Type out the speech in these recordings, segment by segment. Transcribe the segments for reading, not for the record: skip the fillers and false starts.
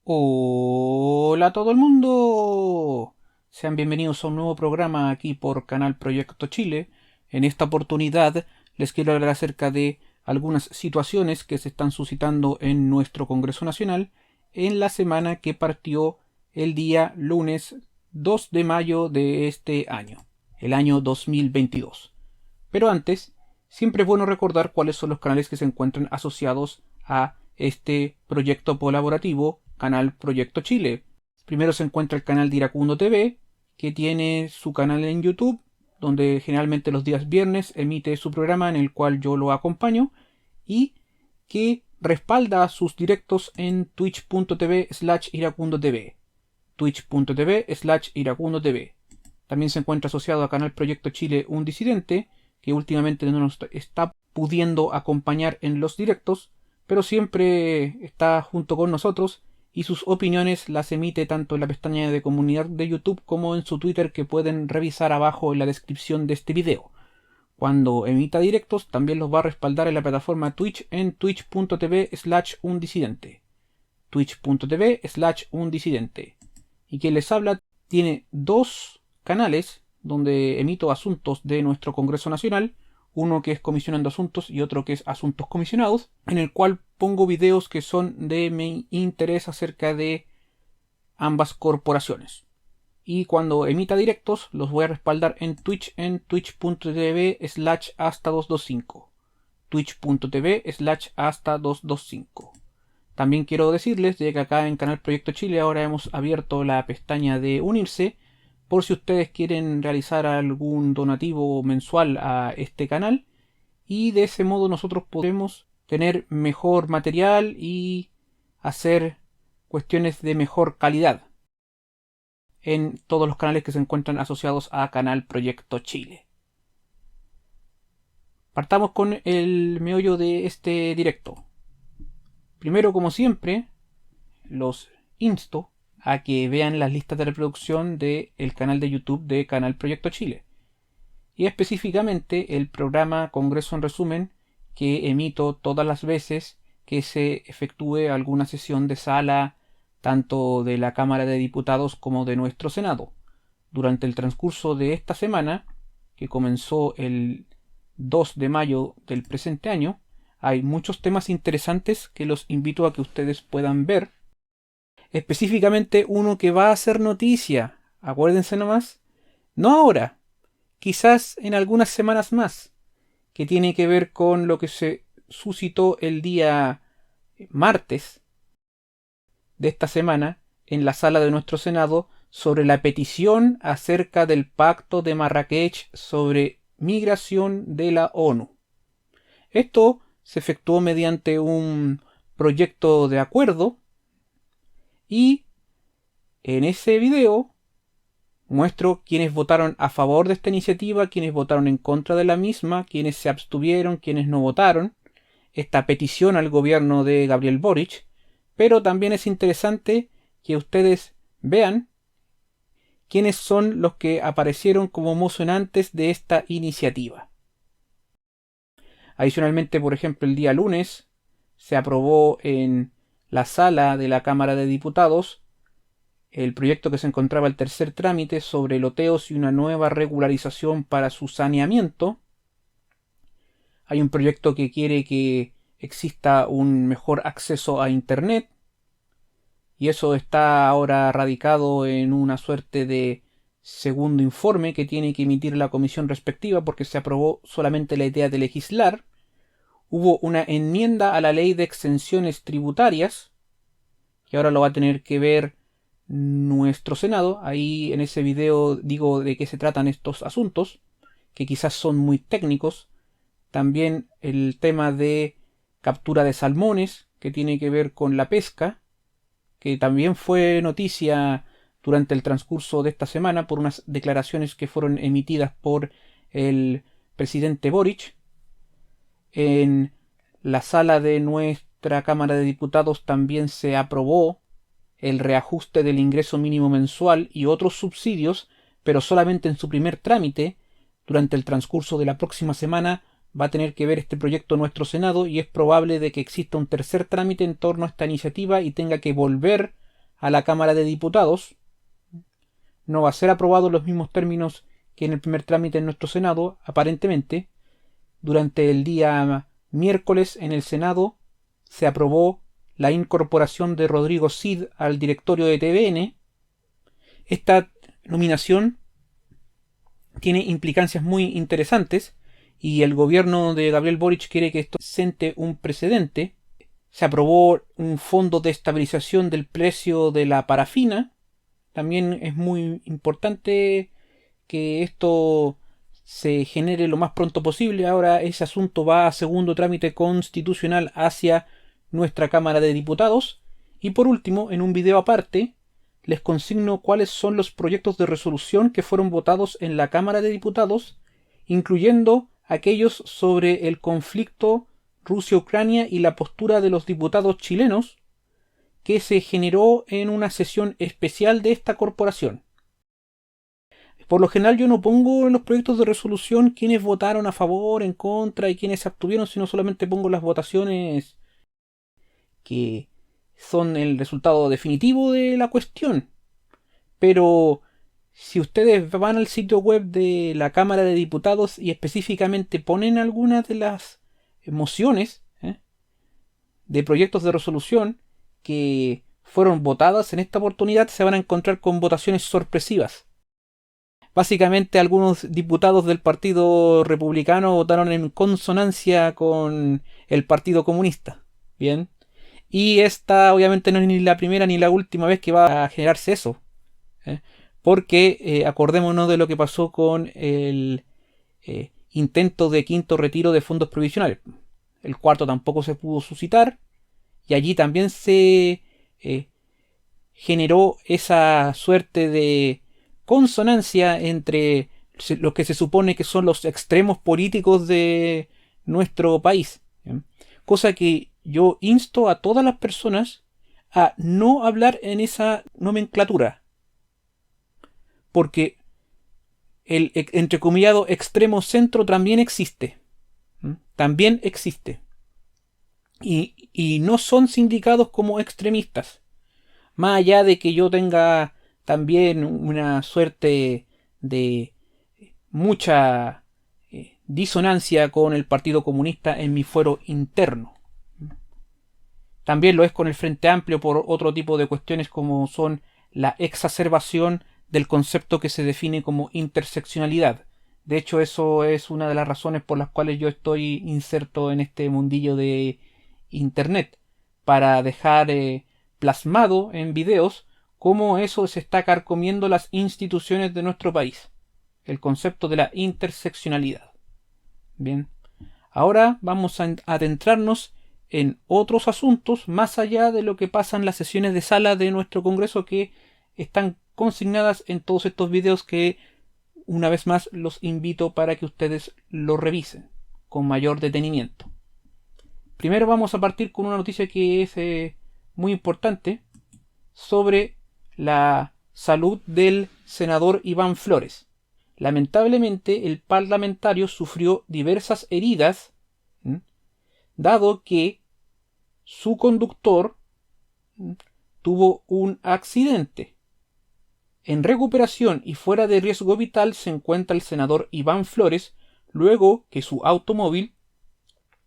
Hola a todo el mundo. Sean bienvenidos a un nuevo programa aquí por Canal Proyecto Chile. En esta oportunidad les quiero hablar acerca de algunas situaciones que se están suscitando en nuestro Congreso Nacional en la semana que partió el día lunes 2 de mayo de este año, el año 2022. Pero antes, siempre es bueno recordar cuáles son los canales que se encuentran asociados a este proyecto colaborativo, Canal Proyecto Chile. Primero se encuentra el canal de Iracundo TV, que tiene su canal en YouTube, donde generalmente los días viernes emite su programa en el cual yo lo acompaño, y que respalda sus directos en twitch.tv/iracundotv. Twitch.tv/iracundotv. También se encuentra asociado a Canal Proyecto Chile Un Disidente, que últimamente no nos está pudiendo acompañar en los directos, pero siempre está junto con nosotros y sus opiniones las emite tanto en la pestaña de comunidad de YouTube como en su Twitter, que pueden revisar abajo en la descripción de este video. Cuando emita directos también los va a respaldar en la plataforma Twitch en twitch.tv/undisidente. Twitch.tv/undisidente. Y quien les habla tiene dos canales donde emito asuntos de nuestro Congreso Nacional, uno que es Comisionando Asuntos y otro que es Asuntos Comisionados, en el cual pongo videos que son de mi interés acerca de ambas corporaciones. Y cuando emita directos los voy a respaldar en Twitch en twitch.tv/hasta225. Twitch.tv/hasta225. También quiero decirles de que acá en Canal Proyecto Chile ahora hemos abierto la pestaña de unirse, por si ustedes quieren realizar algún donativo mensual a este canal, y de ese modo nosotros podemos tener mejor material y hacer cuestiones de mejor calidad en todos los canales que se encuentran asociados a Canal Proyecto Chile. Partamos con el meollo de este directo. Primero, como siempre, los insto a que vean las listas de reproducción del canal de YouTube de Canal Proyecto Chile. Y específicamente el programa Congreso en Resumen, que emito todas las veces que se efectúe alguna sesión de sala, tanto de la Cámara de Diputados como de nuestro Senado. Durante el transcurso de esta semana, que comenzó el 2 de mayo del presente año, hay muchos temas interesantes que los invito a que ustedes puedan ver. Específicamente uno que va a ser noticia, acuérdense nomás, no ahora, quizás en algunas semanas más, que tiene que ver con lo que se suscitó el día martes de esta semana en la sala de nuestro Senado sobre la petición acerca del Pacto de Marrakech sobre migración de la ONU. Esto se efectuó mediante un proyecto de acuerdo, y en ese video muestro quienes votaron a favor de esta iniciativa, quienes votaron en contra de la misma, quienes se abstuvieron, quienes no votaron, esta petición al gobierno de Gabriel Boric, pero también es interesante que ustedes vean quiénes son los que aparecieron como mocionantes de esta iniciativa. Adicionalmente, por ejemplo, el día lunes se aprobó en la sala de la Cámara de Diputados el proyecto que se encontraba el tercer trámite sobre loteos y una nueva regularización para su saneamiento. Hay un proyecto que quiere que exista un mejor acceso a Internet, y eso está ahora radicado en una suerte de segundo informe que tiene que emitir la comisión respectiva, porque se aprobó solamente la idea de legislar. Hubo una enmienda a la ley de exenciones tributarias, que ahora lo va a tener que ver nuestro Senado. Ahí en ese video digo de qué se tratan estos asuntos, que quizás son muy técnicos. También el tema de captura de salmones, que tiene que ver con la pesca, que también fue noticia durante el transcurso de esta semana por unas declaraciones que fueron emitidas por el presidente Boric. En la sala de nuestra Cámara de Diputados también se aprobó el reajuste del ingreso mínimo mensual y otros subsidios, pero solamente en su primer trámite. Durante el transcurso de la próxima semana va a tener que ver este proyecto nuestro Senado, y es probable de que exista un tercer trámite en torno a esta iniciativa y tenga que volver a la Cámara de Diputados. No va a ser aprobado en los mismos términos que en el primer trámite en nuestro Senado, aparentemente. Durante el día miércoles en el Senado se aprobó la incorporación de Rodrigo Cid al directorio de TVN. Esta nominación tiene implicancias muy interesantes y el gobierno de Gabriel Boric quiere que esto siente un precedente. Se aprobó un fondo de estabilización del precio de la parafina. También es muy importante que esto se genere lo más pronto posible. Ahora ese asunto va a segundo trámite constitucional hacia nuestra Cámara de Diputados. Y por último, en un video aparte, les consigno cuáles son los proyectos de resolución que fueron votados en la Cámara de Diputados, incluyendo aquellos sobre el conflicto Rusia-Ucrania y la postura de los diputados chilenos que se generó en una sesión especial de esta corporación. Por lo general yo no pongo en los proyectos de resolución quienes votaron a favor, en contra y quienes se abstuvieron, sino solamente pongo las votaciones que son el resultado definitivo de la cuestión. Pero si ustedes van al sitio web de la Cámara de Diputados y específicamente ponen algunas de las mociones de proyectos de resolución que fueron votadas en esta oportunidad, se van a encontrar con votaciones sorpresivas. Básicamente algunos diputados del Partido Republicano votaron en consonancia con el Partido Comunista. Bien. Y esta obviamente no es ni la primera ni la última vez que va a generarse eso. Porque acordémonos de lo que pasó con el intento de quinto retiro de fondos provisionales. El cuarto tampoco se pudo suscitar. Y allí también se generó esa suerte de consonancia entre lo que se supone que son los extremos políticos de nuestro país. Cosa que yo insto a todas las personas a no hablar en esa nomenclatura. Porque el entrecomillado extremo centro también existe. También existe. Y no son sindicados como extremistas. Más allá de que yo tenga también una suerte de mucha disonancia con el Partido Comunista en mi fuero interno. También lo es con el Frente Amplio por otro tipo de cuestiones como son la exacerbación del concepto que se define como interseccionalidad. De hecho, eso es una de las razones por las cuales yo estoy inserto en este mundillo de Internet, para dejar plasmado en videos cómo eso se está carcomiendo las instituciones de nuestro país. El concepto de la interseccionalidad. Bien, ahora vamos a adentrarnos en otros asuntos más allá de lo que pasa en las sesiones de sala de nuestro Congreso, que están consignadas en todos estos videos que una vez más los invito para que ustedes lo revisen con mayor detenimiento. Primero vamos a partir con una noticia que es muy importante sobre la salud del senador Iván Flores. Lamentablemente el parlamentario sufrió diversas heridas, dado que su conductor tuvo un accidente. En recuperación y fuera de riesgo vital se encuentra el senador Iván Flores, luego que su automóvil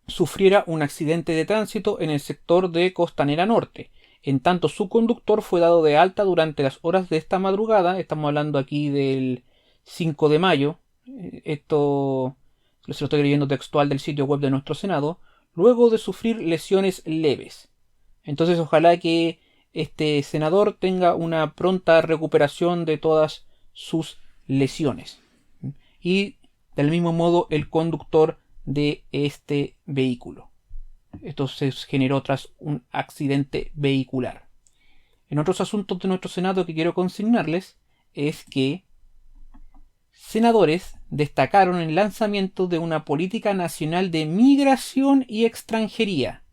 sufriera un accidente de tránsito en el sector de Costanera Norte. En tanto, su conductor fue dado de alta durante las horas de esta madrugada. Estamos hablando aquí del 5 de mayo. Esto lo estoy leyendo textual del sitio web de nuestro Senado. Luego de sufrir lesiones leves. Entonces, ojalá que este senador tenga una pronta recuperación de todas sus lesiones. Y del mismo modo, el conductor de este vehículo. Esto se generó tras un accidente vehicular. En otros asuntos de nuestro Senado que quiero consignarles es que senadores destacaron el lanzamiento de una política nacional de migración y extranjería.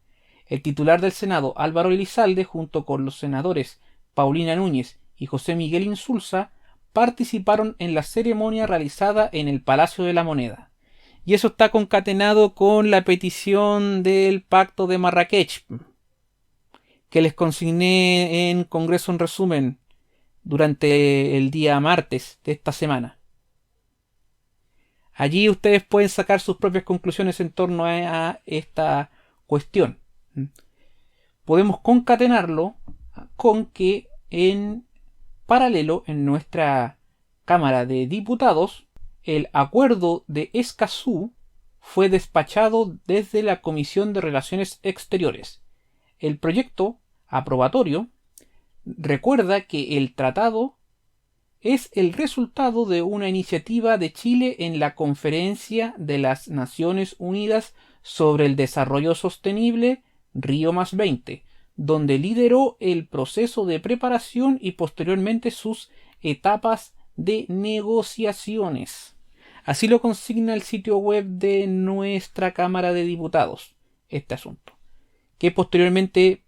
El titular del Senado, Álvaro Elizalde, junto con los senadores Paulina Núñez y José Miguel Insulza, participaron en la ceremonia realizada en el Palacio de la Moneda. Y eso está concatenado con la petición del Pacto de Marrakech, que les consigné en Congreso en resumen durante el día martes de esta semana. Allí ustedes pueden sacar sus propias conclusiones en torno a esta cuestión. Podemos concatenarlo con que en paralelo en nuestra Cámara de Diputados el acuerdo de Escazú fue despachado desde la Comisión de Relaciones Exteriores. El proyecto aprobatorio recuerda que el tratado es el resultado de una iniciativa de Chile en la Conferencia de las Naciones Unidas sobre el Desarrollo Sostenible Río+20, donde lideró el proceso de preparación y posteriormente sus etapas de negociaciones. Así lo consigna el sitio web de nuestra Cámara de Diputados, este asunto, que posteriormente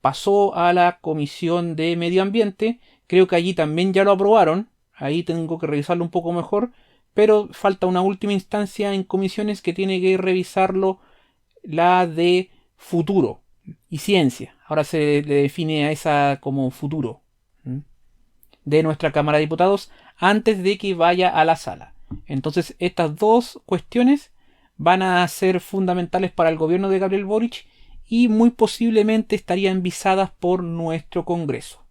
pasó a la Comisión de Medio Ambiente. Creo que allí también ya lo aprobaron, ahí tengo que revisarlo un poco mejor, pero falta una última instancia en comisiones que tiene que revisarlo, la de futuro y ciencia. Ahora se le define a esa como futuro de nuestra Cámara de Diputados antes de que vaya a la sala. Entonces estas dos cuestiones van a ser fundamentales para el gobierno de Gabriel Boric y muy posiblemente estarían visadas por nuestro Congreso.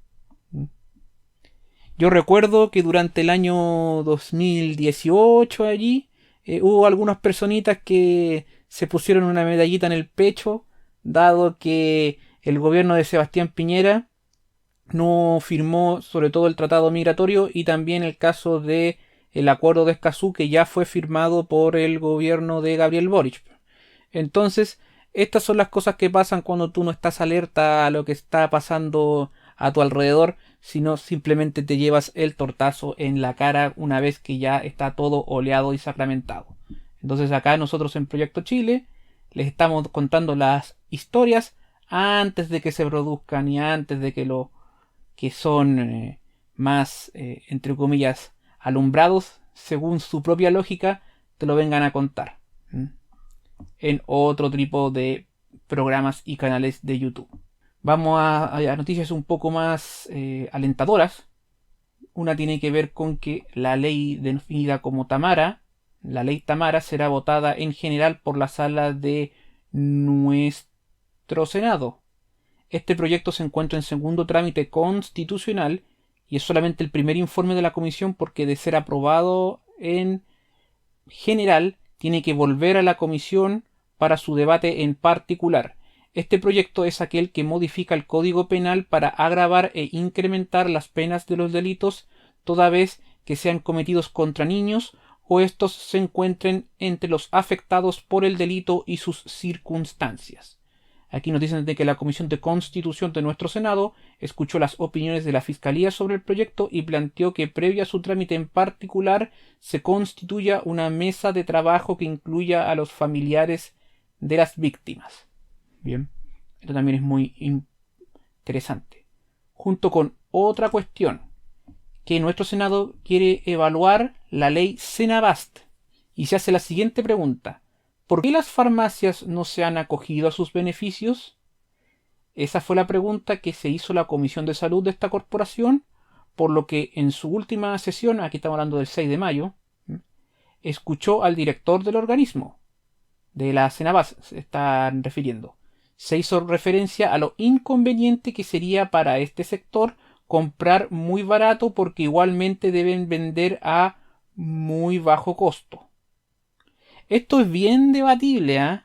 Yo recuerdo que durante el año 2018 allí hubo algunas personitas que se pusieron una medallita en el pecho, dado que el gobierno de Sebastián Piñera no firmó sobre todo el tratado migratorio y también el caso de el acuerdo de Escazú, que ya fue firmado por el gobierno de Gabriel Boric. Entonces, estas son las cosas que pasan cuando tú no estás alerta a lo que está pasando a tu alrededor, sino simplemente te llevas el tortazo en la cara una vez que ya está todo oleado y sacramentado. Entonces acá nosotros en Proyecto Chile les estamos contando las historias antes de que se produzcan y antes de que lo que son más, entre comillas, alumbrados según su propia lógica, te lo vengan a contar en otro tipo de programas y canales de YouTube. Vamos a noticias un poco más alentadoras. Una tiene que ver con que la ley definida como Tamara, la ley Tamara, será votada en general por la sala de nuestro Senado. Este proyecto se encuentra en segundo trámite constitucional y es solamente el primer informe de la comisión, porque de ser aprobado en general tiene que volver a la comisión para su debate en particular. Este proyecto es aquel que modifica el Código Penal para agravar e incrementar las penas de los delitos toda vez que sean cometidos contra niños o estos se encuentren entre los afectados por el delito y sus circunstancias. Aquí nos dicen de que la Comisión de Constitución de nuestro Senado escuchó las opiniones de la Fiscalía sobre el proyecto y planteó que previo a su trámite en particular se constituya una mesa de trabajo que incluya a los familiares de las víctimas. Bien, esto también es muy interesante. Junto con otra cuestión, que nuestro Senado quiere evaluar la ley Senabast y se hace la siguiente pregunta: ¿por qué las farmacias no se han acogido a sus beneficios? Esa fue la pregunta que se hizo la Comisión de Salud de esta corporación, por lo que en su última sesión, aquí estamos hablando del 6 de mayo, escuchó al director del organismo, de la Senabast se están refiriendo. Se hizo referencia a lo inconveniente que sería para este sector comprar muy barato porque igualmente deben vender a muy bajo costo. Esto es bien debatible,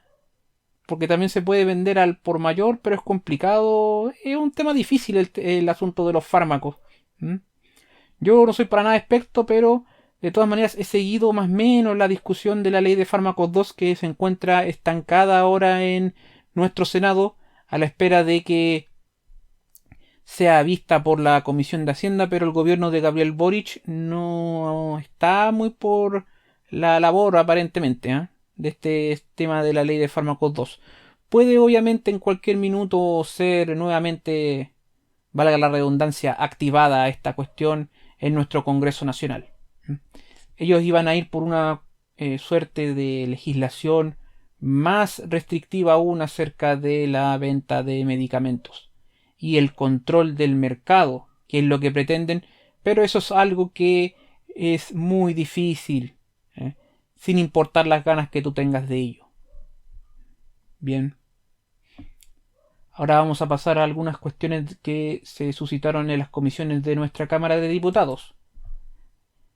porque también se puede vender al por mayor, pero es complicado. Es un tema difícil el asunto de los fármacos. Yo no soy para nada experto, pero de todas maneras he seguido más o menos la discusión de la ley de fármacos 2 que se encuentra estancada ahora en nuestro Senado a la espera de que sea vista por la Comisión de Hacienda, pero el gobierno de Gabriel Boric no está muy por la labor aparentemente de este tema de la ley de fármacos 2. Puede obviamente en cualquier minuto ser nuevamente, valga la redundancia, activada esta cuestión en nuestro Congreso Nacional. Ellos iban a ir por una suerte de legislación más restrictiva aún acerca de la venta de medicamentos. y el control del mercado, que es lo que pretenden, pero eso es algo que es muy difícil, sin importar las ganas que tú tengas de ello. Bien. Ahora vamos a pasar a algunas cuestiones que se suscitaron en las comisiones de nuestra Cámara de Diputados.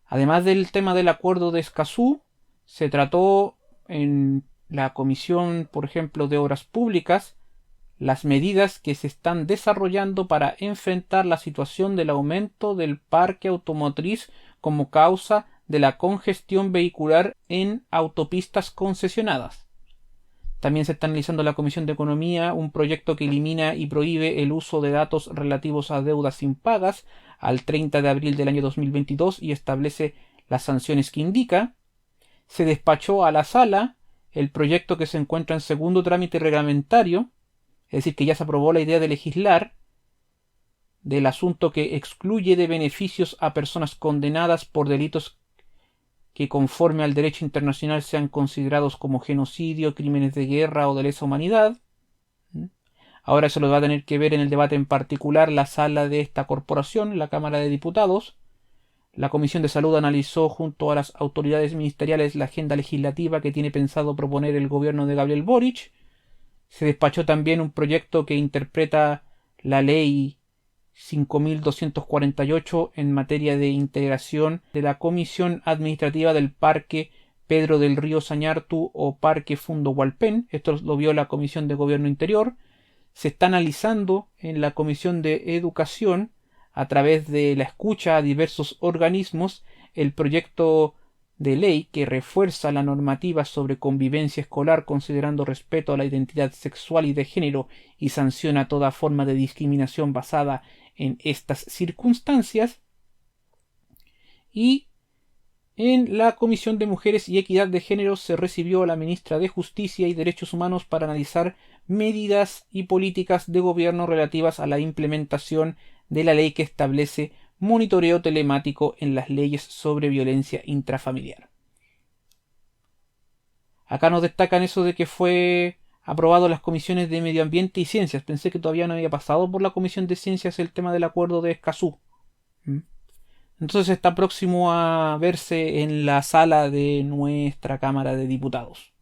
Además del tema del acuerdo de Escazú, se trató en la comisión, por ejemplo, de Obras Públicas, las medidas que se están desarrollando para enfrentar la situación del aumento del parque automotriz como causa de la congestión vehicular en autopistas concesionadas. También se está analizando en la Comisión de Economía un proyecto que elimina y prohíbe el uso de datos relativos a deudas impagas al 30 de abril del año 2022 y establece las sanciones que indica. Se despachó a la sala el proyecto que se encuentra en segundo trámite reglamentario, es decir, que ya se aprobó la idea de legislar del asunto que excluye de beneficios a personas condenadas por delitos que conforme al derecho internacional sean considerados como genocidio, crímenes de guerra o de lesa humanidad. Ahora eso lo va a tener que ver en el debate en particular la sala de esta corporación, la Cámara de Diputados. La Comisión de Salud analizó junto a las autoridades ministeriales la agenda legislativa que tiene pensado proponer el gobierno de Gabriel Boric. Se despachó también un proyecto que interpreta la ley 5.248 en materia de integración de la Comisión Administrativa del Parque Pedro del Río Sañartu o Parque Fundo Hualpén. Esto lo vio la Comisión de Gobierno Interior. Se está analizando en la Comisión de Educación, a través de la escucha a diversos organismos, el proyecto de ley que refuerza la normativa sobre convivencia escolar considerando respeto a la identidad sexual y de género y sanciona toda forma de discriminación basada en estas circunstancias. Y en la Comisión de Mujeres y Equidad de Género se recibió a la ministra de Justicia y Derechos Humanos para analizar medidas y políticas de gobierno relativas a la implementación de la ley que establece monitoreo telemático en las leyes sobre violencia intrafamiliar. Acá nos destacan eso de que fue aprobado en las comisiones de Medio Ambiente y Ciencias. Pensé que todavía no había pasado por la Comisión de Ciencias el tema del acuerdo de Escazú. Entonces está próximo a verse en la sala de nuestra Cámara de Diputados.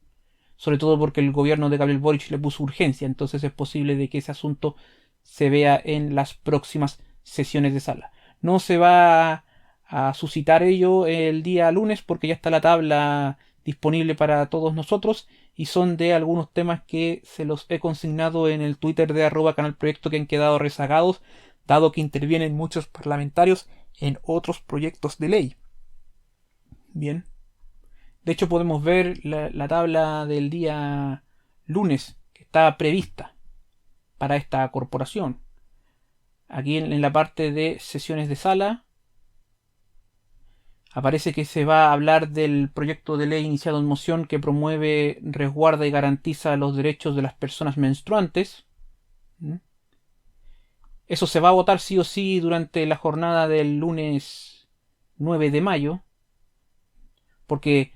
Sobre todo porque el gobierno de Gabriel Boric le puso urgencia. Entonces es posible de que ese asunto se vea en las próximas sesiones de sala. No se va a suscitar ello el día lunes porque ya está la tabla disponible para todos nosotros y son de algunos temas que se los he consignado en el Twitter de @canalproyecto que han quedado rezagados, dado que intervienen muchos parlamentarios en otros proyectos de ley. Bien. De hecho podemos ver la tabla del día lunes que está prevista para esta corporación. Aquí en la parte de sesiones de sala aparece que se va a hablar del proyecto de ley iniciado en moción que promueve, resguarda y garantiza los derechos de las personas menstruantes. Eso se va a votar sí o sí durante la jornada del lunes 9 de mayo, porque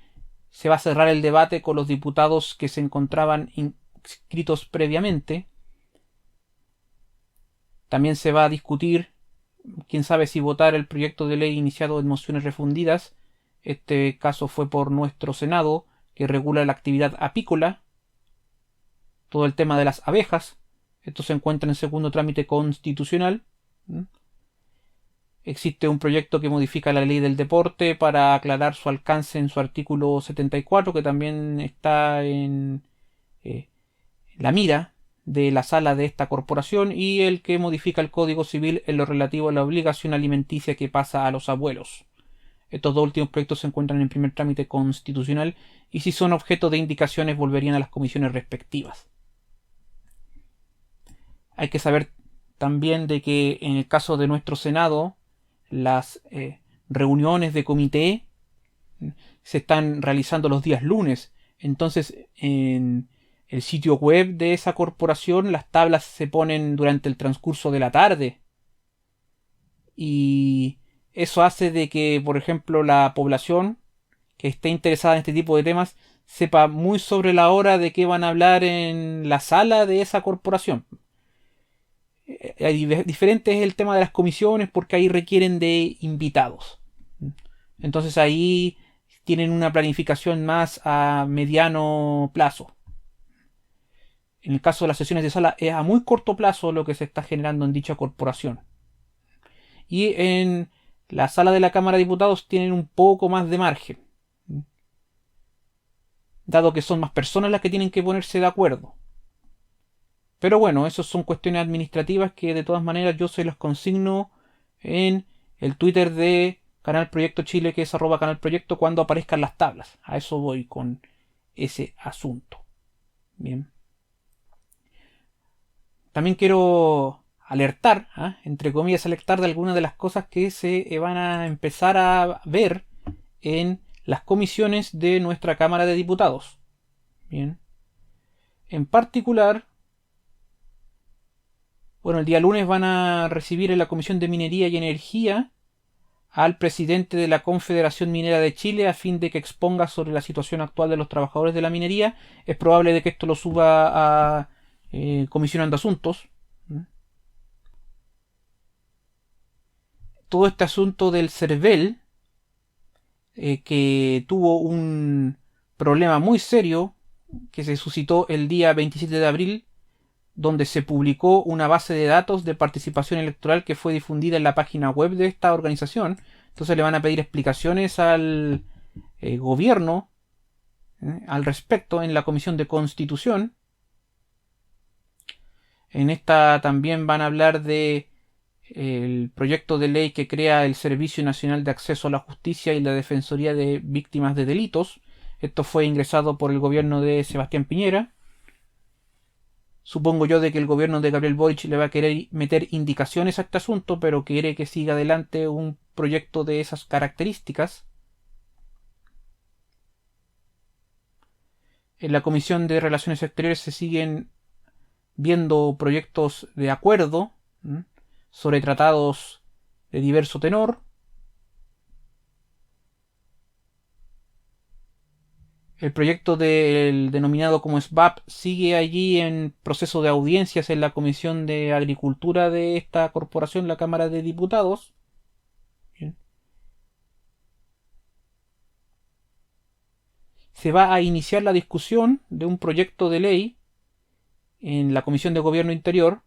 se va a cerrar el debate con los diputados que se encontraban inscritos previamente. También se va a discutir, quién sabe si votar el proyecto de ley iniciado en mociones refundidas. Este caso fue por nuestro Senado, que regula la actividad apícola, todo el tema de las abejas. Esto se encuentra en segundo trámite constitucional. Existe un proyecto que modifica la ley del deporte para aclarar su alcance en su artículo 74, que también está en la mira de la sala de esta corporación, y el que modifica el Código Civil en lo relativo a la obligación alimenticia que pasa a los abuelos. Estos dos últimos proyectos se encuentran en primer trámite constitucional y si son objeto de indicaciones volverían a las comisiones respectivas. Hay que saber también de que en el caso de nuestro Senado las reuniones de comité se están realizando los días lunes. Entonces en el sitio web de esa corporación las tablas se ponen durante el transcurso de la tarde. Y eso hace de que, por ejemplo, la población que esté interesada en este tipo de temas sepa muy sobre la hora de qué van a hablar en la sala de esa corporación. Diferente es el tema de las comisiones porque ahí requieren de invitados. Entonces ahí tienen una planificación más a mediano plazo. En el caso de las sesiones de sala es a muy corto plazo lo que se está generando en dicha corporación. Y en la sala de la Cámara de Diputados tienen un poco más de margen, dado que son más personas las que tienen que ponerse de acuerdo. Pero bueno, esas son cuestiones administrativas que de todas maneras yo se los consigno en el Twitter de Canal Proyecto Chile, que es @canalproyecto, cuando aparezcan las tablas. A eso voy con ese asunto. Bien. También quiero alertar, entre comillas, alertar de algunas de las cosas que se van a empezar a ver en las comisiones de nuestra Cámara de Diputados. Bien. En particular, bueno, el día lunes van a recibir en la Comisión de Minería y Energía al presidente de la Confederación Minera de Chile a fin de que exponga sobre la situación actual de los trabajadores de la minería. Es probable de que esto lo suba a comisionando asuntos. Todo este asunto del CERVEL, que tuvo un problema muy serio que se suscitó el día 27 de abril, donde se publicó una base de datos de participación electoral que fue difundida en la página web de esta organización. Entonces le van a pedir explicaciones al gobierno al respecto en la Comisión de Constitución. En esta también van a hablar de el proyecto de ley que crea el Servicio Nacional de Acceso a la Justicia y la Defensoría de Víctimas de Delitos. Esto fue ingresado por el gobierno de Sebastián Piñera. Supongo yo de que el gobierno de Gabriel Boric le va a querer meter indicaciones a este asunto, pero quiere que siga adelante un proyecto de esas características. En la Comisión de Relaciones Exteriores se siguen viendo proyectos de acuerdo sobre tratados de diverso tenor. El proyecto del denominado como SBAP sigue allí en proceso de audiencias en la Comisión de Agricultura de esta corporación, la Cámara de Diputados. Bien. Se va a iniciar la discusión de un proyecto de ley en la Comisión de Gobierno Interior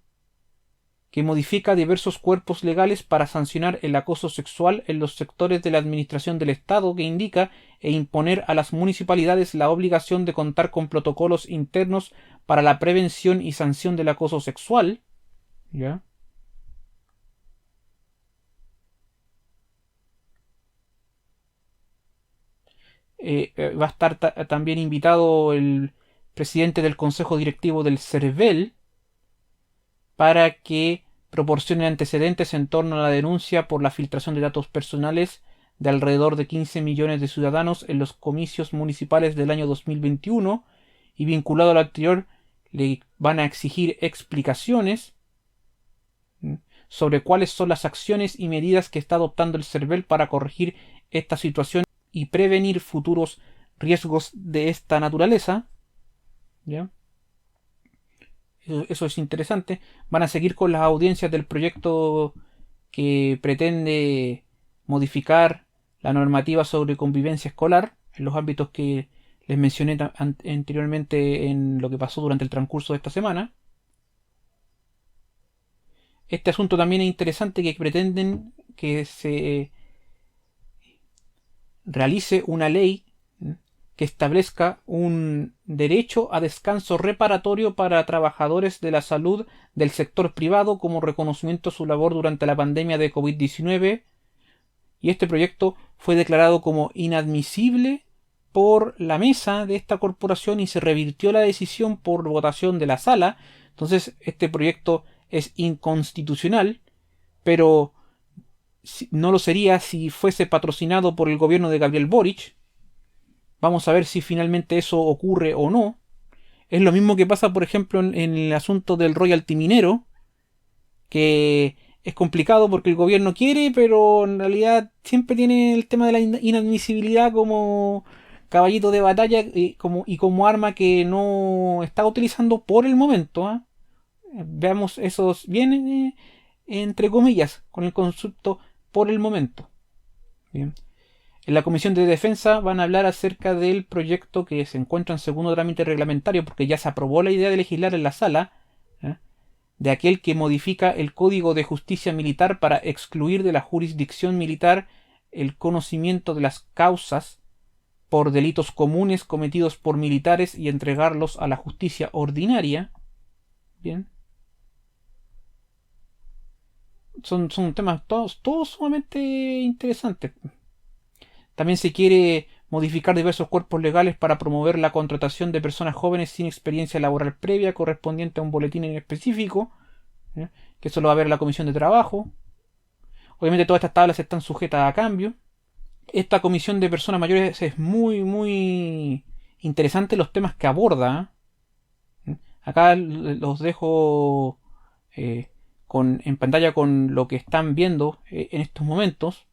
que modifica diversos cuerpos legales para sancionar el acoso sexual en los sectores de la administración del Estado, que indica e imponer a las municipalidades la obligación de contar con protocolos internos para la prevención y sanción del acoso sexual. ¿Ya? Va a estar también invitado el presidente del Consejo Directivo del CERVEL para que proporcione antecedentes en torno a la denuncia por la filtración de datos personales de alrededor de 15 millones de ciudadanos en los comicios municipales del año 2021, y vinculado a lo anterior le van a exigir explicaciones sobre cuáles son las acciones y medidas que está adoptando el CERVEL para corregir esta situación y prevenir futuros riesgos de esta naturaleza. ¿Ya? Eso es interesante. Van a seguir con las audiencias del proyecto que pretende modificar la normativa sobre convivencia escolar en los ámbitos que les mencioné anteriormente en lo que pasó durante el transcurso de esta semana. Este asunto también es interesante, que pretenden que se realice una ley que establezca un derecho a descanso reparatorio para trabajadores de la salud del sector privado como reconocimiento a su labor durante la pandemia de COVID-19, y este proyecto fue declarado como inadmisible por la mesa de esta corporación y se revirtió la decisión por votación de la sala. Entonces este proyecto es inconstitucional, pero no lo sería si fuese patrocinado por el gobierno de Gabriel Boric. Vamos a ver si finalmente eso ocurre o no. Es lo mismo que pasa, por ejemplo, en el asunto del royalty minero, que es complicado porque el gobierno quiere, pero en realidad siempre tiene el tema de la inadmisibilidad como caballito de batalla y como arma que no está utilizando por el momento. Veamos esos bien, entre comillas, con el concepto por el momento. Bien. En la Comisión de Defensa van a hablar acerca del proyecto que se encuentra en segundo trámite reglamentario, porque ya se aprobó la idea de legislar en la sala, de aquel que modifica el Código de Justicia Militar para excluir de la jurisdicción militar el conocimiento de las causas por delitos comunes cometidos por militares y entregarlos a la justicia ordinaria. Bien. Son temas todos sumamente interesantes. También se quiere modificar diversos cuerpos legales para promover la contratación de personas jóvenes sin experiencia laboral previa correspondiente a un boletín en específico, que eso lo va a ver la Comisión de Trabajo. Obviamente todas estas tablas están sujetas a cambio. Esta Comisión de Personas Mayores es muy interesante los temas que aborda. Acá los dejo en pantalla con lo que están viendo en estos momentos.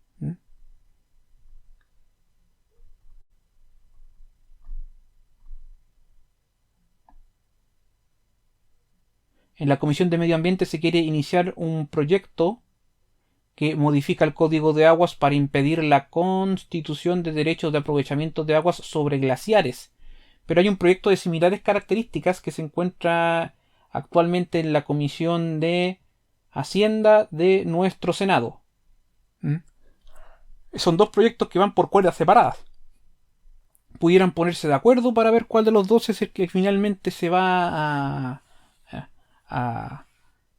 En la Comisión de Medio Ambiente se quiere iniciar un proyecto que modifica el Código de Aguas para impedir la constitución de derechos de aprovechamiento de aguas sobre glaciares. Pero hay un proyecto de similares características que se encuentra actualmente en la Comisión de Hacienda de nuestro Senado. Son dos proyectos que van por cuerdas separadas. Pudieran ponerse de acuerdo para ver cuál de los dos es el que finalmente se va a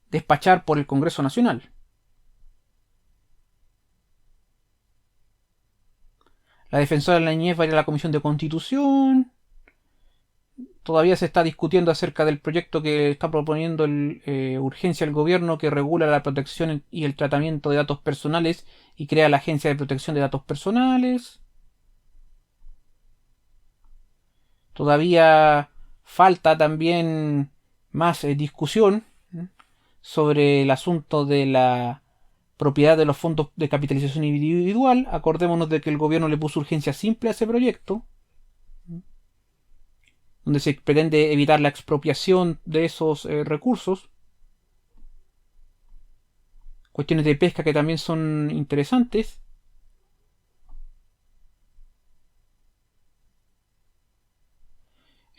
despachar por el Congreso Nacional. La defensora de la niñez va a ir a la Comisión de Constitución. Todavía se está discutiendo acerca del proyecto que está proponiendo urgencia el gobierno, que regula la protección y el tratamiento de datos personales y crea la Agencia de Protección de Datos Personales. Todavía falta también más discusión sobre el asunto de la propiedad de los fondos de capitalización individual. Acordémonos de que el gobierno le puso urgencia simple a ese proyecto, donde se pretende evitar la expropiación de esos recursos. Cuestiones de pesca que también son interesantes.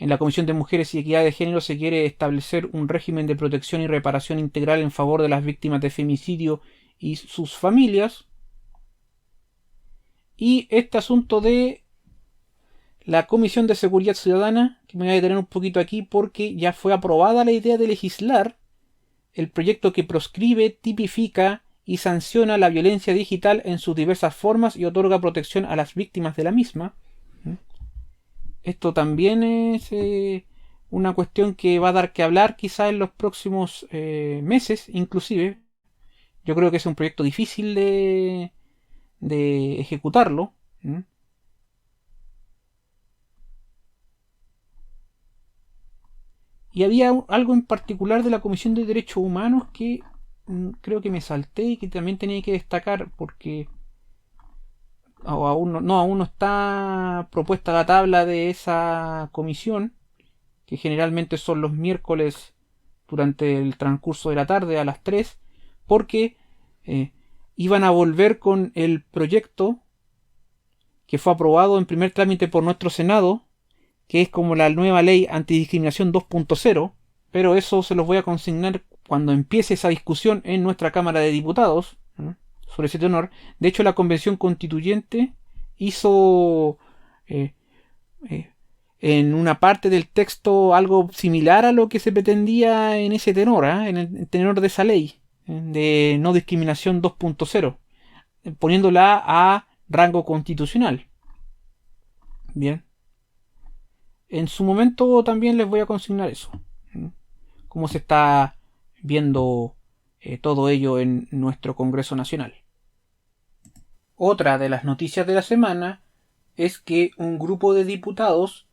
En la Comisión de Mujeres y Equidad de Género se quiere establecer un régimen de protección y reparación integral en favor de las víctimas de femicidio y sus familias. Y este asunto de la Comisión de Seguridad Ciudadana, que me voy a detener un poquito aquí porque ya fue aprobada la idea de legislar el proyecto que proscribe, tipifica y sanciona la violencia digital en sus diversas formas y otorga protección a las víctimas de la misma. Esto también es una cuestión que va a dar que hablar quizá en los próximos meses, inclusive. Yo creo que es un proyecto difícil de ejecutarlo. Y había algo en particular de la Comisión de Derechos Humanos que creo que me salté y que también tenía que destacar porque aún no está propuesta la tabla de esa comisión, que generalmente son los miércoles durante el transcurso de la tarde a las 3, porque iban a volver con el proyecto que fue aprobado en primer trámite por nuestro Senado, que es como la nueva ley antidiscriminación 2.0, pero eso se los voy a consignar cuando empiece esa discusión en nuestra Cámara de Diputados sobre ese tenor. De hecho, la Convención Constituyente hizo en una parte del texto algo similar a lo que se pretendía en ese tenor, en el tenor de esa ley de no discriminación 2.0, poniéndola a rango constitucional. Bien. En su momento también les voy a consignar eso. Cómo se está viendo todo ello en nuestro Congreso Nacional. Otra de las noticias de la semana es que un grupo de diputados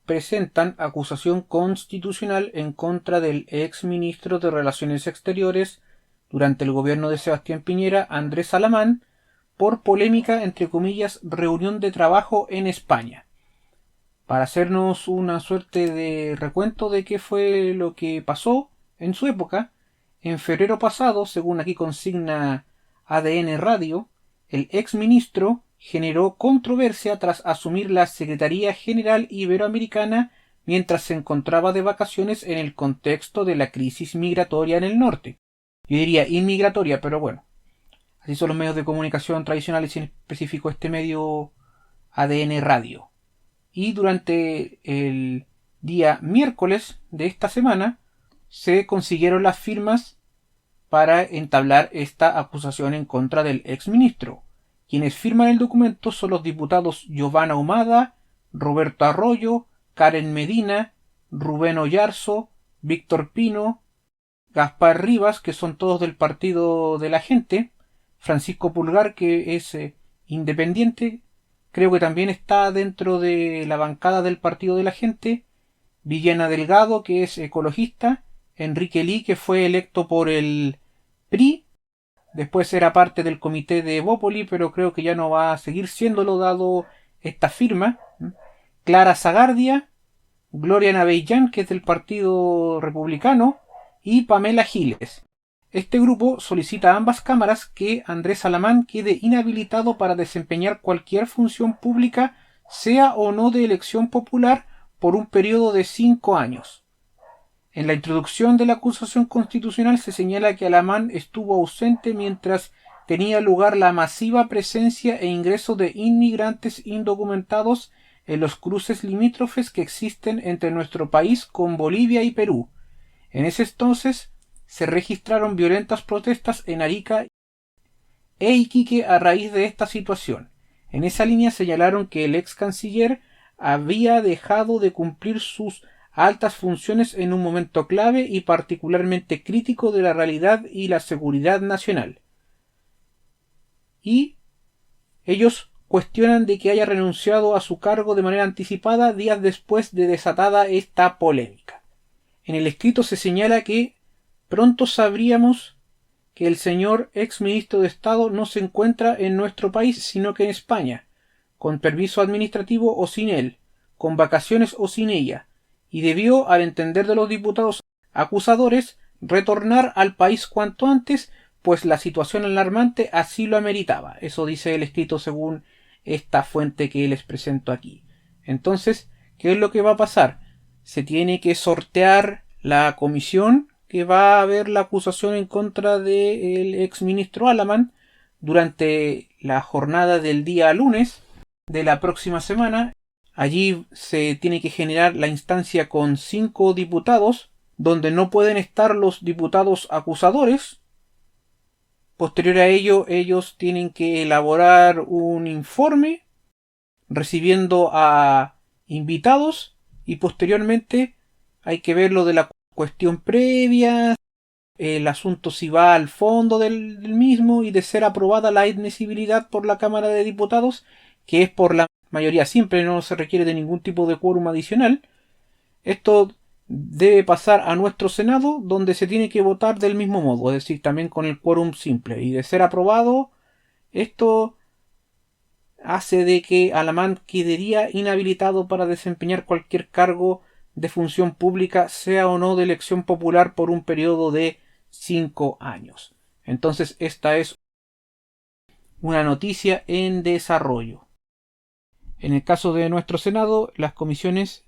presentan acusación constitucional en contra del ex ministro de Relaciones Exteriores durante el gobierno de Sebastián Piñera, Andrés Alamán, por polémica, entre comillas, reunión de trabajo en España. Para hacernos una suerte de recuento de qué fue lo que pasó, en su época, en febrero pasado, según aquí consigna ADN Radio, el exministro generó controversia tras asumir la Secretaría General Iberoamericana mientras se encontraba de vacaciones en el contexto de la crisis migratoria en el norte. Yo diría inmigratoria, pero bueno, así son los medios de comunicación tradicionales y en específico este medio ADN Radio. Y durante el día miércoles de esta semana se consiguieron las firmas para entablar esta acusación en contra del exministro. Quienes firman el documento son los diputados Giovanna Humada, Roberto Arroyo, Karen Medina, Rubén Oyarzo, Víctor Pino, Gaspar Rivas, que son todos del Partido de la Gente, Francisco Pulgar, que es independiente, creo que también está dentro de la bancada del Partido de la Gente, Villena Delgado, que es ecologista, Enrique Lee, que fue electo por el PRI, después era parte del comité de Evópoli, pero creo que ya no va a seguir siéndolo dado esta firma, Clara Zagardia, Gloria Navellán, que es del Partido Republicano, y Pamela Giles. Este grupo solicita a ambas cámaras que Andrés Alamán quede inhabilitado para desempeñar cualquier función pública, sea o no de elección popular, por un periodo de 5 años. En la introducción de la acusación constitucional se señala que Alamán estuvo ausente mientras tenía lugar la masiva presencia e ingreso de inmigrantes indocumentados en los cruces limítrofes que existen entre nuestro país con Bolivia y Perú. En ese entonces se registraron violentas protestas en Arica e Iquique a raíz de esta situación. En esa línea señalaron que el ex canciller había dejado de cumplir sus altas funciones en un momento clave y particularmente crítico de la realidad y la seguridad nacional. Y ellos cuestionan de que haya renunciado a su cargo de manera anticipada días después de desatada esta polémica. En el escrito se señala que pronto sabríamos que el señor ex ministro de Estado no se encuentra en nuestro país, sino que en España, con permiso administrativo o sin él, con vacaciones o sin ella, y debió, al entender de los diputados acusadores, retornar al país cuanto antes, pues la situación alarmante así lo ameritaba. Eso dice el escrito según esta fuente que les presento aquí. Entonces, ¿qué es lo que va a pasar? Se tiene que sortear la comisión que va a ver la acusación en contra del exministro Alamán durante la jornada del día lunes de la próxima semana. Allí se tiene que generar la instancia con 5 diputados, donde no pueden estar los diputados acusadores. Posterior a ello, ellos tienen que elaborar un informe recibiendo a invitados y posteriormente hay que ver lo de la cuestión previa, el asunto si va al fondo del mismo y de ser aprobada la admisibilidad por la Cámara de Diputados, que es por la mayoría simple, no se requiere de ningún tipo de quórum adicional. Esto debe pasar a nuestro Senado, donde se tiene que votar del mismo modo, es decir, también con el quórum simple. Y de ser aprobado, esto hace de que Alamán quedaría inhabilitado para desempeñar cualquier cargo de función pública, sea o no de elección popular, por un periodo de 5 años. Entonces, esta es una noticia en desarrollo. En el caso de nuestro Senado, las comisiones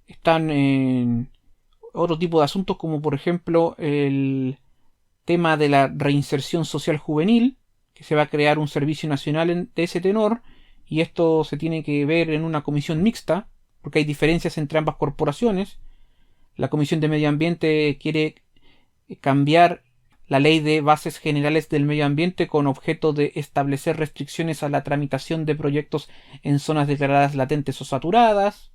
están en otro tipo de asuntos, como por ejemplo el tema de la reinserción social juvenil, que se va a crear un servicio nacional de ese tenor, y esto se tiene que ver en una comisión mixta, porque hay diferencias entre ambas corporaciones. La Comisión de Medio Ambiente quiere cambiar la Ley de Bases Generales del Medio Ambiente con objeto de establecer restricciones a la tramitación de proyectos en zonas declaradas latentes o saturadas.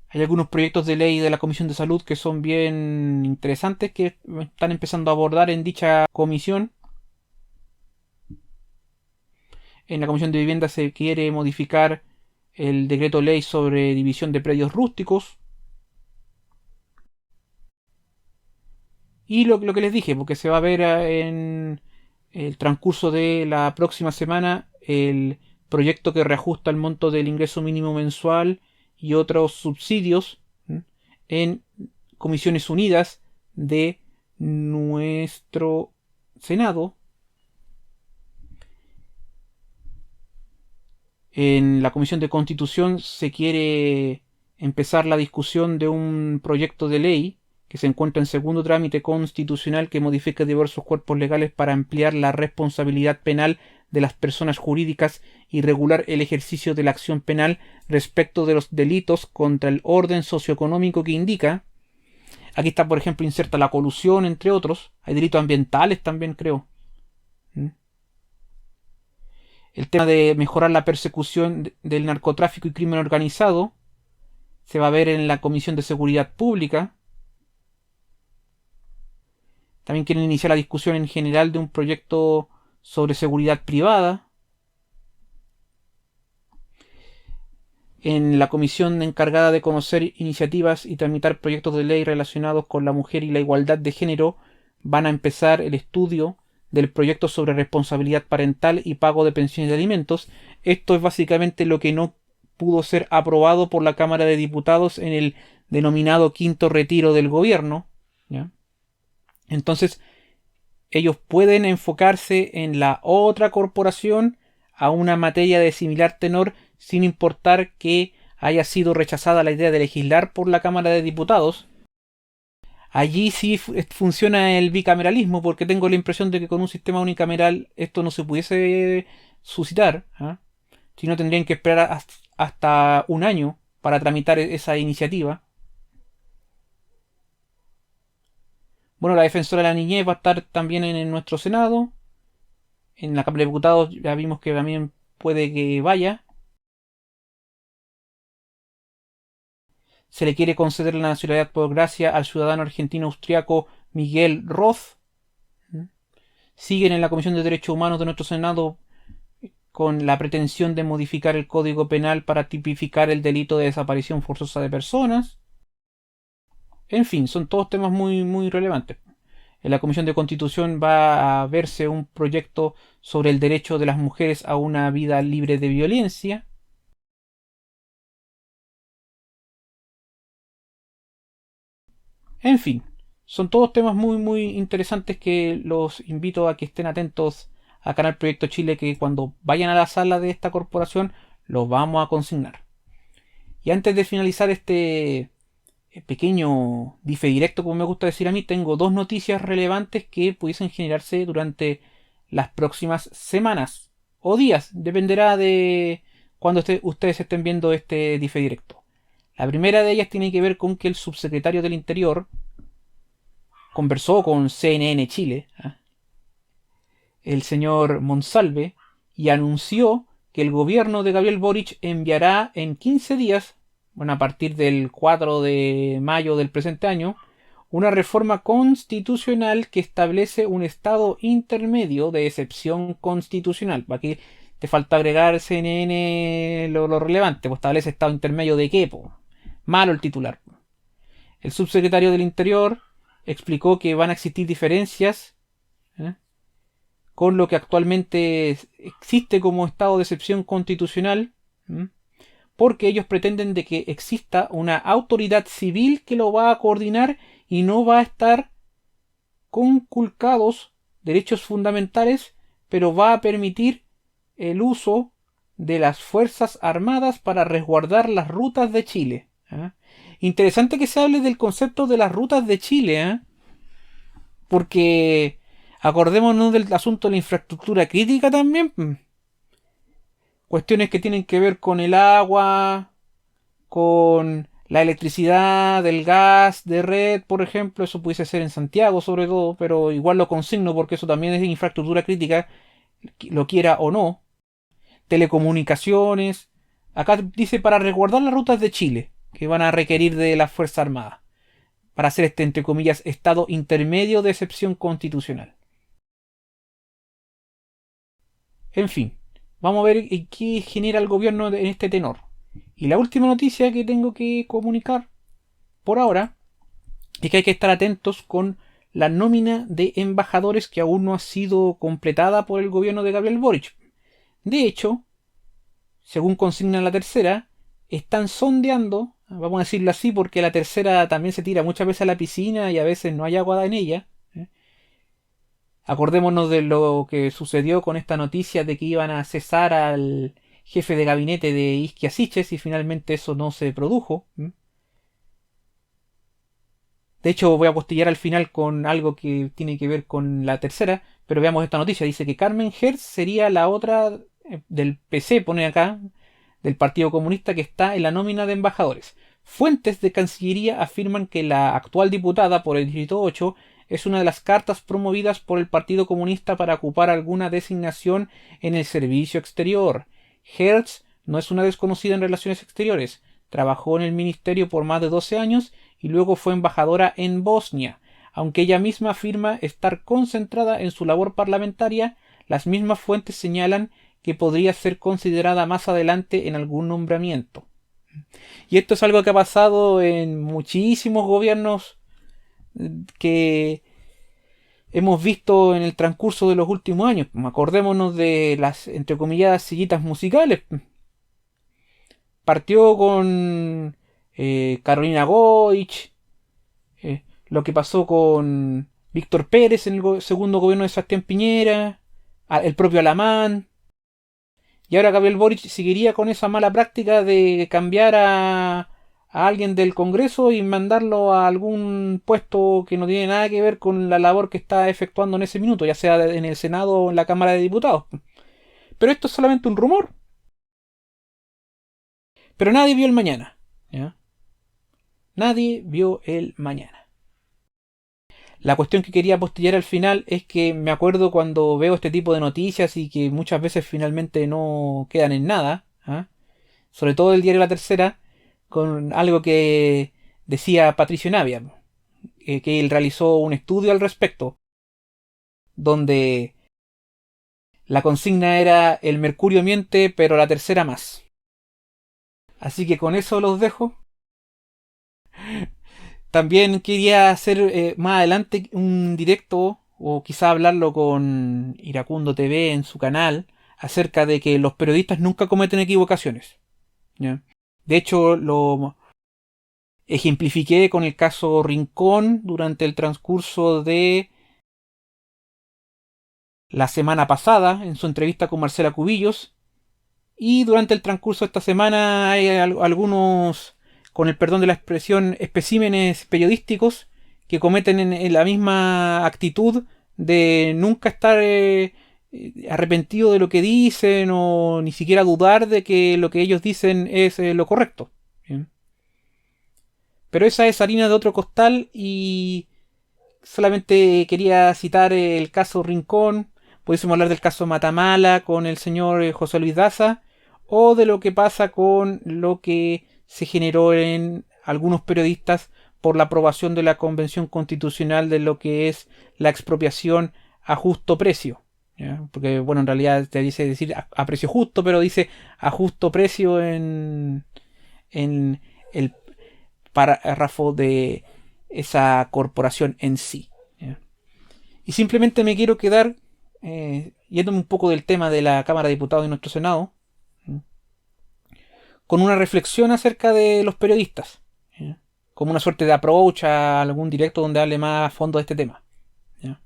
Hay algunos proyectos de ley de la Comisión de Salud que son bien interesantes, que están empezando a abordar en dicha comisión. En la Comisión de Vivienda se quiere modificar el decreto ley sobre división de predios rústicos. Y lo que les dije, porque se va a ver en el transcurso de la próxima semana el proyecto que reajusta el monto del ingreso mínimo mensual y otros subsidios en Comisiones Unidas de nuestro Senado. En la Comisión de Constitución se quiere empezar la discusión de un proyecto de ley que se encuentra en segundo trámite constitucional que modifica diversos cuerpos legales para ampliar la responsabilidad penal de las personas jurídicas y regular el ejercicio de la acción penal respecto de los delitos contra el orden socioeconómico que indica. Aquí está, por ejemplo, inserta la colusión, entre otros. Hay delitos ambientales también, creo. El tema de mejorar la persecución del narcotráfico y crimen organizado se va a ver en la Comisión de Seguridad Pública. También quieren iniciar la discusión en general de un proyecto sobre seguridad privada. En la comisión encargada de conocer iniciativas y tramitar proyectos de ley relacionados con la mujer y la igualdad de género, van a empezar el estudio del proyecto sobre responsabilidad parental y pago de pensiones de alimentos. Esto es básicamente lo que no pudo ser aprobado por la Cámara de Diputados en el denominado quinto retiro del gobierno, ¿ya? Entonces, ellos pueden enfocarse en la otra corporación a una materia de similar tenor sin importar que haya sido rechazada la idea de legislar por la Cámara de Diputados. Allí sí funciona el bicameralismo, porque tengo la impresión de que con un sistema unicameral esto no se pudiese suscitar, ¿eh? Si no, tendrían que esperar hasta un año para tramitar esa iniciativa. Bueno, la defensora de la niñez va a estar también en nuestro Senado. En la Cámara de Diputados ya vimos que también puede que vaya. Se le quiere conceder la nacionalidad por gracia al ciudadano argentino-austriaco Miguel Roth. Siguen en la Comisión de Derechos Humanos de nuestro Senado con la pretensión de modificar el Código Penal para tipificar el delito de desaparición forzosa de personas. En fin, son todos temas muy, muy relevantes. En la Comisión de Constitución va a verse un proyecto sobre el derecho de las mujeres a una vida libre de violencia. En fin, son todos temas muy, muy interesantes que los invito a que estén atentos a Canal Proyecto Chile, que cuando vayan a la sala de esta corporación los vamos a consignar. Y antes de finalizar este pequeño bife directo, como me gusta decir a mí, tengo dos noticias relevantes que pudiesen generarse durante las próximas semanas o días, dependerá de cuando ustedes estén viendo este bife directo. La primera de ellas tiene que ver con que el subsecretario del Interior conversó con CNN Chile, el señor Monsalve, y anunció que el gobierno de Gabriel Boric enviará en 15 días, bueno, a partir del 4 de mayo del presente año, una reforma constitucional que establece un estado intermedio de excepción constitucional. Aquí te falta agregar CNN lo relevante, pues establece estado intermedio de qué, po. Malo el titular. El subsecretario del Interior explicó que van a existir diferencias con lo que actualmente existe como estado de excepción constitucional, porque ellos pretenden de que exista una autoridad civil que lo va a coordinar y no va a estar conculcados derechos fundamentales, pero va a permitir el uso de las Fuerzas Armadas para resguardar las rutas de Chile. Interesante que se hable del concepto de las rutas de Chile, porque acordémonos del asunto de la infraestructura crítica también. Cuestiones que tienen que ver con el agua, con la electricidad, el gas de red, por ejemplo. Eso pudiese ser en Santiago sobre todo, pero igual lo consigno porque eso también es infraestructura crítica, lo quiera o no. Telecomunicaciones. Acá dice para resguardar las rutas de Chile, que van a requerir de las Fuerzas Armadas, para hacer este, entre comillas, estado intermedio de excepción constitucional. En fin, vamos a ver qué genera el gobierno en este tenor. Y la última noticia que tengo que comunicar por ahora es que hay que estar atentos con la nómina de embajadores que aún no ha sido completada por el gobierno de Gabriel Boric. De hecho, según consigna la tercera, están sondeando, vamos a decirlo así, porque la tercera también se tira muchas veces a la piscina y a veces no hay agua en ella. Acordémonos de lo que sucedió con esta noticia de que iban a cesar al jefe de gabinete de Isquia Siches y finalmente eso no se produjo. De hecho, voy a postillar al final con algo que tiene que ver con la tercera, pero veamos esta noticia. Dice que Carmen Hertz sería la otra del PC, pone acá, del Partido Comunista que está en la nómina de embajadores. Fuentes de Cancillería afirman que la actual diputada por el Distrito 8 es una de las cartas promovidas por el Partido Comunista para ocupar alguna designación en el servicio exterior. Hertz no es una desconocida en relaciones exteriores. Trabajó en el ministerio por más de 12 años y luego fue embajadora en Bosnia. Aunque ella misma afirma estar concentrada en su labor parlamentaria, las mismas fuentes señalan que podría ser considerada más adelante en algún nombramiento. Y esto es algo que ha pasado en muchísimos gobiernos que hemos visto en el transcurso de los últimos años. Acordémonos de las, entre comillas, sillitas musicales. Partió con Carolina Goich, lo que pasó con Víctor Pérez en el segundo gobierno de Sebastián Piñera, el propio Alamán. Y ahora Gabriel Boric seguiría con esa mala práctica de cambiar a alguien del Congreso y mandarlo a algún puesto que no tiene nada que ver con la labor que está efectuando en ese minuto, ya sea en el Senado o en la Cámara de Diputados. Pero esto es solamente un rumor. Pero nadie vio el mañana. ¿Ya? Nadie vio el mañana. La cuestión que quería postillar al final es que me acuerdo cuando veo este tipo de noticias y que muchas veces finalmente no quedan en nada, ¿eh? Sobre todo el diario La Tercera, con algo que decía Patricio Navia, que él realizó un estudio al respecto, donde la consigna era el mercurio miente, pero la tercera más. Así que con eso los dejo. También quería hacer más adelante un directo o quizá hablarlo con Iracundo TV en su canal acerca de que los periodistas nunca cometen equivocaciones. ¿Ya? De hecho, lo ejemplifiqué con el caso Rincón durante el transcurso de la semana pasada en su entrevista con Marcela Cubillos y durante el transcurso de esta semana hay algunos, con el perdón de la expresión, especímenes periodísticos que cometen en la misma actitud de nunca estar arrepentido de lo que dicen o ni siquiera dudar de que lo que ellos dicen es lo correcto. ¿Bien? Pero esa es harina de otro costal y solamente quería citar el caso Rincón. Pudiésemos hablar del caso Matamala con el señor José Luis Daza o de lo que pasa con lo que se generó en algunos periodistas por la aprobación de la Convención Constitucional de lo que es la expropiación a justo precio. ¿Ya? Porque, bueno, en realidad te dice decir a precio justo, pero dice a justo precio en el párrafo de esa corporación en sí. ¿Ya? Y simplemente me quiero quedar, yéndome un poco del tema de la Cámara de Diputados y nuestro Senado, ¿ya? Con una reflexión acerca de los periodistas, ¿ya? Como una suerte de approach a algún directo donde hable más a fondo de este tema. ¿Ya?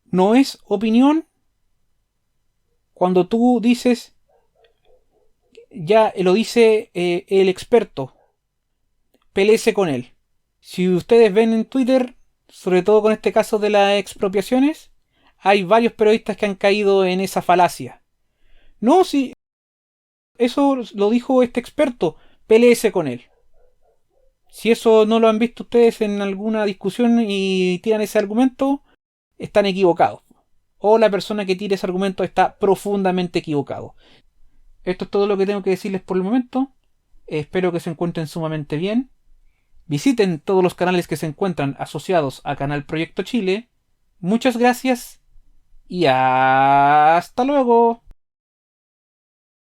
No es opinión cuando tú dices, ya lo dice el experto, peléese con él. Si ustedes ven en Twitter, sobre todo con este caso de las expropiaciones, hay varios periodistas que han caído en esa falacia. No, si eso lo dijo este experto, peléese con él. Si eso no lo han visto ustedes en alguna discusión y tiran ese argumento, están equivocados. O la persona que tira ese argumento está profundamente equivocado. Esto es todo lo que tengo que decirles por el momento. Espero que se encuentren sumamente bien. Visiten todos los canales que se encuentran asociados a Canal Proyecto Chile. Muchas gracias y hasta luego.